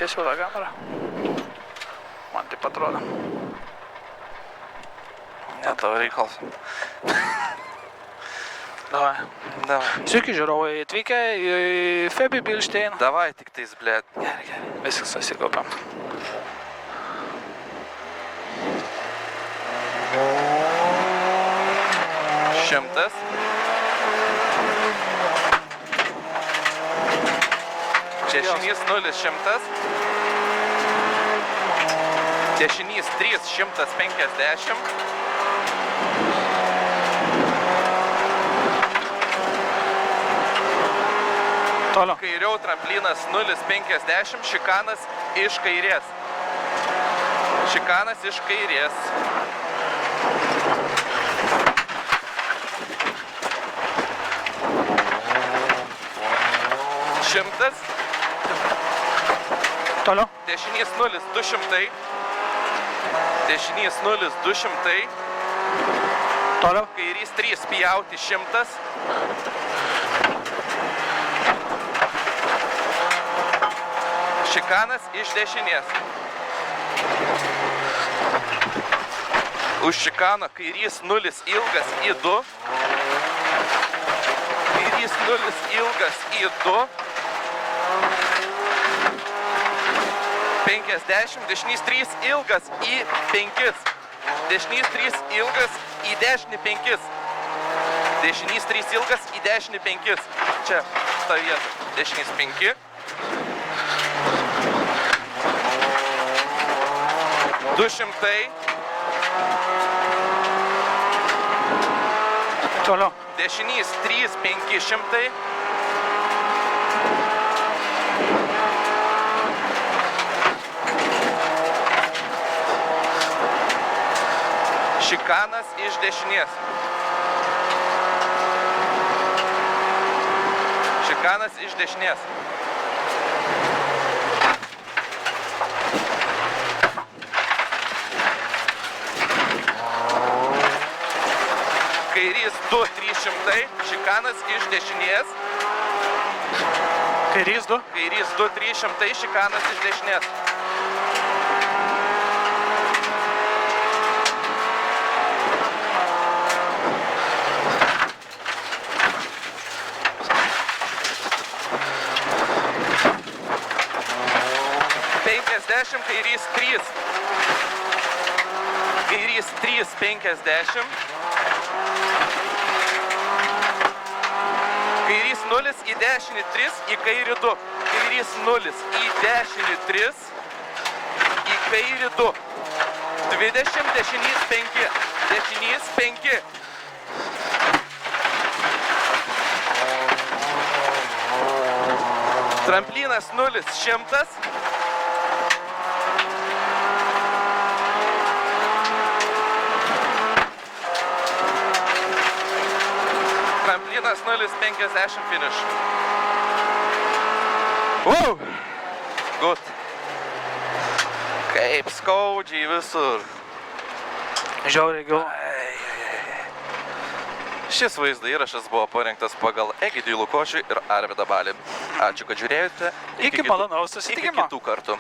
tiesiau tą kamerą. Man taip atrodo. Ne, tavo reikalas. Davai. Davai. Sveiki žiūrovai, atvykę į Febi Bilšteiną. Davai, tik tais, blėt. Gerai. Viskas susikaupiam. Šimtas. Dešinys 0, 100. Dešinys 3, 150. Toliau. Kairiau tramplinas 0,50, šikanas iš kairės. Šikanas iš kairės. Šimtas. Toliau. Dešinys 0, 200. Dešinys 0, 200. Toliau. Kairys 3, pjauti 100. Šikanas iš dešinės. Už šikano kairys 0 ilgas į 2. Kairys 0 ilgas į 2. 50, dešinys 3 ilgas į 5. Dešinys 3 ilgas į dešinį 5. Dešinys 3 ilgas į dešinį 5. Čia, ta vieta. Dešinys 5. 200. Toliau. Dešinys 3, 500. Šikanas iš dešinės. Šikanas iš dešinės. Kairys 2, 300. Šikanas iš dešinės. Kairys 2. Kairys 2, 300. Šikanas iš dešinės. Kairys 3. Kairys 3, 50. Kairys 0 į dešinį 3, į kairį 2. Kairys 0 į dešinį 3, į kairį 2. 20, dešinys 5. Dešinys 5. Tramplinas 0, 100. Tramplinas 0,50 finish. Wow! Good. Kaip skaudžiai visur. Žiauriai gil. Šis vaizdo įrašas buvo parengtas pagal Egidijų Lukošių ir Arvydą Balį. Ačiū, kad žiūrėjote. Iki malonaus susitikimo. Iki kitų kartų.